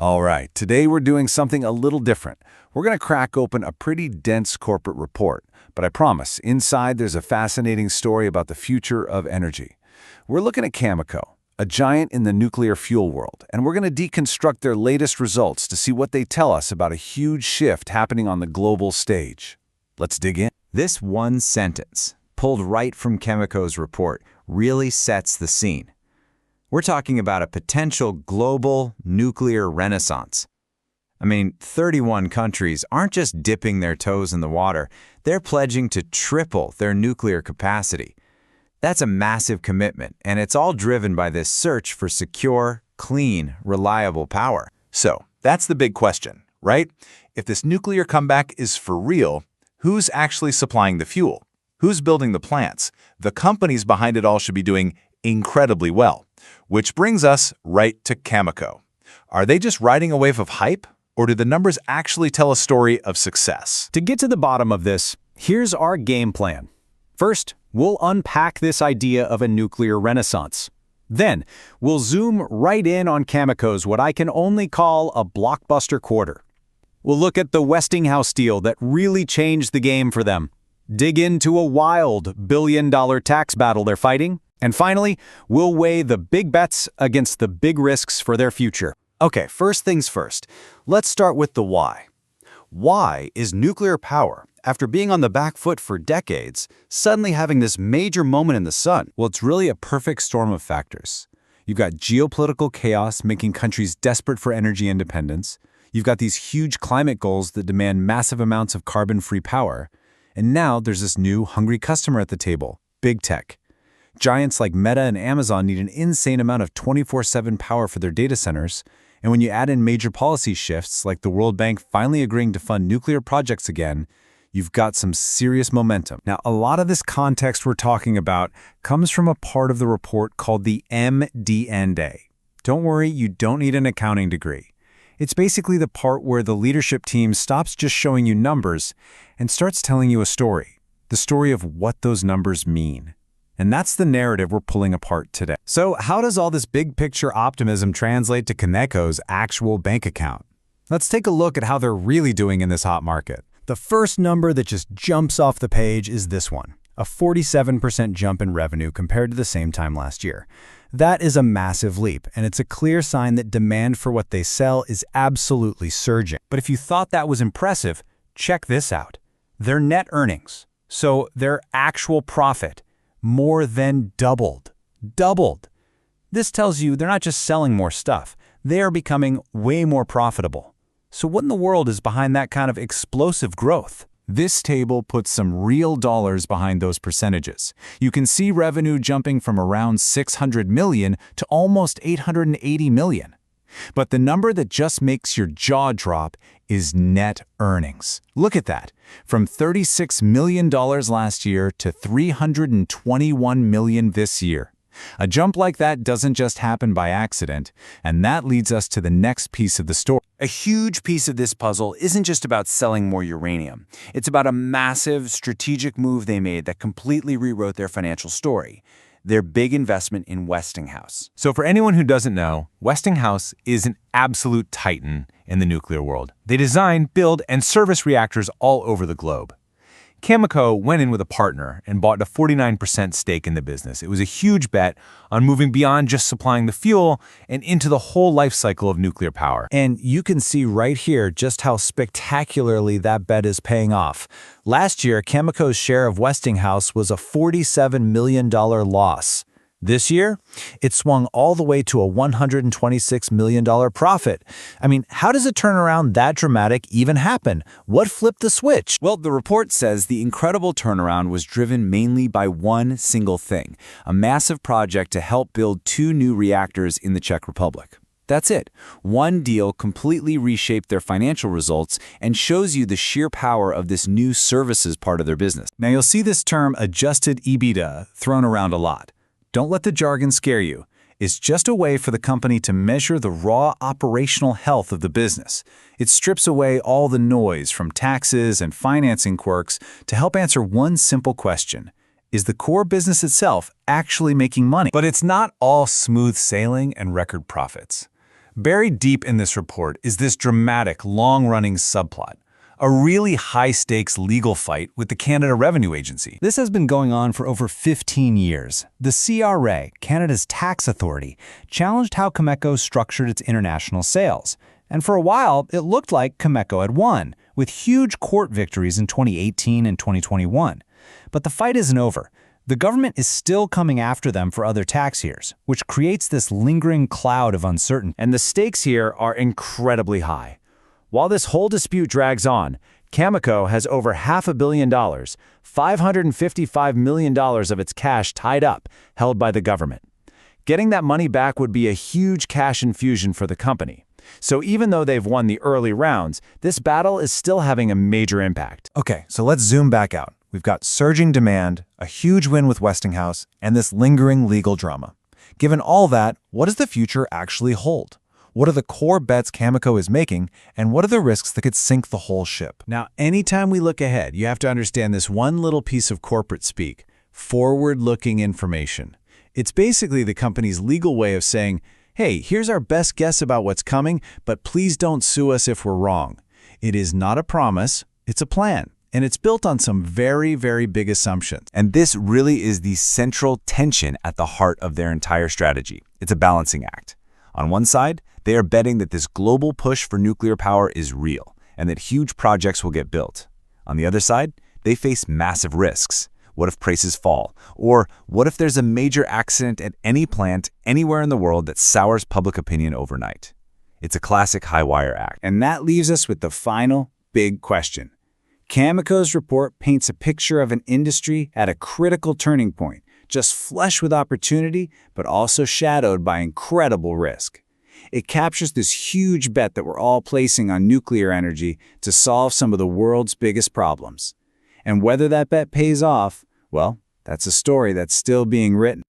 All right, today we're doing something a little different. We're going to crack open a pretty dense corporate report, but I promise, inside there's a fascinating story about the future of energy. We're looking at Cameco, a giant in the nuclear fuel world, and we're going to deconstruct their latest results to see what they tell us about a huge shift happening on the global stage. Let's dig in. This one sentence, pulled right from Cameco's report, really sets the scene. We're talking about a potential global nuclear renaissance. I mean, 31 countries aren't just dipping their toes in the water, they're pledging to triple their nuclear capacity. That's a massive commitment, and it's all driven by this search for secure, clean, reliable power. So, that's the big question, right? If this nuclear comeback is for real, who's actually supplying the fuel? Who's building the plants? The companies behind it all should be doing incredibly well. Which brings us right to Cameco. Are they just riding a wave of hype, or do the numbers actually tell a story of success? To get to the bottom of this, here's our game plan. First, we'll unpack this idea of a nuclear renaissance. Then, we'll zoom right in on Cameco's what I can only call a blockbuster quarter. We'll look at the Westinghouse deal that really changed the game for them, dig into a wild billion-dollar tax battle they're fighting, and finally, we'll weigh the big bets against the big risks for their future. Okay, first things first. Let's start with the why. Why is nuclear power, after being on the back foot for decades, suddenly having this major moment in the sun? Well, it's really a perfect storm of factors. You've got geopolitical chaos making countries desperate for energy independence. You've got these huge climate goals that demand massive amounts of carbon-free power. And now there's this new hungry customer at the table, big tech. Giants like Meta and Amazon need an insane amount of 24/7 power for their data centers, and when you add in major policy shifts like the World Bank finally agreeing to fund nuclear projects again, you've got some serious momentum. Now, a lot of this context we're talking about comes from a part of the report called the MD&A. Don't worry, you don't need an accounting degree. It's basically the part where the leadership team stops just showing you numbers and starts telling you a story, the story of what those numbers mean. And that's the narrative we're pulling apart today. So how does all this big picture optimism translate to Cameco's actual bank account? Let's take a look at how they're really doing in this hot market. The first number that just jumps off the page is this one, a 47% jump in revenue compared to the same time last year. That is a massive leap, and it's a clear sign that demand for what they sell is absolutely surging. But if you thought that was impressive, check this out. Their net earnings, so their actual profit, more than doubled. Doubled. This tells you they're not just selling more stuff, they are becoming way more profitable. So what in the world is behind that kind of explosive growth? This table puts some real dollars behind those percentages. You can see revenue jumping from around $600 million to almost $880 million. But the number that just makes your jaw drop is net earnings. Look at that. From $36 million last year to $321 million this year. A jump like that doesn't just happen by accident, and that leads us to the next piece of the story. A huge piece of this puzzle isn't just about selling more uranium. It's about a massive strategic move they made that completely rewrote their financial story. Their big investment in Westinghouse. So for anyone who doesn't know, Westinghouse is an absolute titan in the nuclear world. They design, build, and service reactors all over the globe. Cameco went in with a partner and bought a 49% stake in the business. It was a huge bet on moving beyond just supplying the fuel and into the whole life cycle of nuclear power. And you can see right here just how spectacularly that bet is paying off. Last year, Cameco's share of Westinghouse was a $47 million loss. This year, it swung all the way to a $126 million profit. I mean, how does a turnaround that dramatic even happen? What flipped the switch? Well, the report says the incredible turnaround was driven mainly by one single thing, a massive project to help build 2 new reactors in the Czech Republic. That's it. One deal completely reshaped their financial results and shows you the sheer power of this new services part of their business. Now you'll see this term adjusted EBITDA thrown around a lot. Don't let the jargon scare you. It's just a way for the company to measure the raw operational health of the business. It strips away all the noise from taxes and financing quirks to help answer one simple question. Is the core business itself actually making money? But it's not all smooth sailing and record profits. Buried deep in this report is this dramatic, long-running subplot, a really high-stakes legal fight with the Canada Revenue Agency. This has been going on for over 15 years. The CRA, Canada's tax authority, challenged how Cameco structured its international sales. And for a while, it looked like Cameco had won, with huge court victories in 2018 and 2021. But the fight isn't over. The government is still coming after them for other tax years, which creates this lingering cloud of uncertainty. And the stakes here are incredibly high. While this whole dispute drags on, Cameco has over $500 million, $555 million of its cash tied up, held by the government. Getting that money back would be a huge cash infusion for the company. So even though they've won the early rounds, this battle is still having a major impact. Okay, so let's zoom back out. We've got surging demand, a huge win with Westinghouse, and this lingering legal drama. Given all that, what does the future actually hold? What are the core bets Cameco is making, and what are the risks that could sink the whole ship? Now, anytime we look ahead, you have to understand this one little piece of corporate speak: forward-looking information. It's basically the company's legal way of saying, hey, here's our best guess about what's coming, but please don't sue us if we're wrong. It is not a promise, it's a plan. And it's built on some very, very big assumptions. And this really is the central tension at the heart of their entire strategy. It's a balancing act. On one side, they are betting that this global push for nuclear power is real and that huge projects will get built. On the other side, they face massive risks. What if prices fall? Or what if there's a major accident at any plant anywhere in the world that sours public opinion overnight? It's a classic high-wire act. And that leaves us with the final big question. Cameco's report paints a picture of an industry at a critical turning point, just flush with opportunity, but also shadowed by incredible risk. It captures this huge bet that we're all placing on nuclear energy to solve some of the world's biggest problems. And whether that bet pays off, well, that's a story that's still being written.